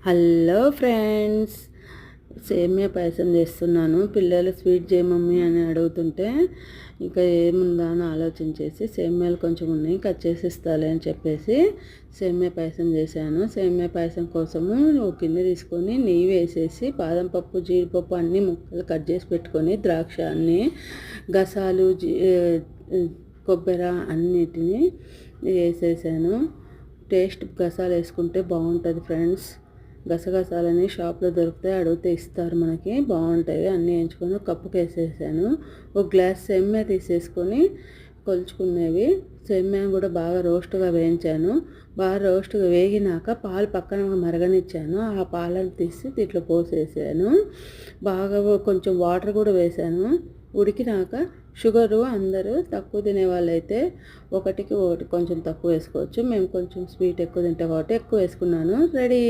Hello friends, సేమియా పాయసం చేస్తున్నాను. పిల్లలు స్వీట్ చేయ మమ్మీ అని అడుగుతుంటే ఇంకా ఏముందా అని ఆలోచించేసి సేమియాలు కొంచెం ఉన్నాయి కట్ చేసి ఇస్తాలే అని చెప్పేసి సేమియా పాయసం చేశాను. సేమియా పాయసం కోసము ఒక గిన్నె తీసుకొని నెయ్యి వేసేసి బాదం పప్పు, జీడిపప్పు అన్నీ ముక్కలు కట్ చేసి పెట్టుకొని ద్రాక్ష అన్నీ గసాలు కొబ్బరి అన్నిటిని వేసేసాను. టేస్ట్ గసాలు వేసుకుంటే బాగుంటుంది ఫ్రెండ్స్. గసగసాలని షాప్లో దొరికితే అడిగితే ఇస్తారు, మనకి బాగుంటాయి. అన్నీ వేయించుకొని కప్పుకి వేసేసాను. ఒక గ్లాస్ సేమియా తీసేసుకొని కొలుచుకునేవి సేమియాని కూడా బాగా రోస్ట్గా వేయించాను. బాగా రోస్ట్గా వేగినాక పాలు పక్కన మరగనిచ్చాను. ఆ పాలను తీసి దీంట్లో పోసేసాను. బాగా కొంచెం వాటర్ కూడా వేసాను. ఉడికినాక షుగరు అందరూ తక్కువ తినే వాళ్ళైతే ఒకటికి ఒకటి కొంచెం తక్కువ వేసుకోవచ్చు. మేము కొంచెం స్వీట్ ఎక్కువ తింటాం కాబట్టి ఎక్కువ వేసుకున్నాను. రెడీ.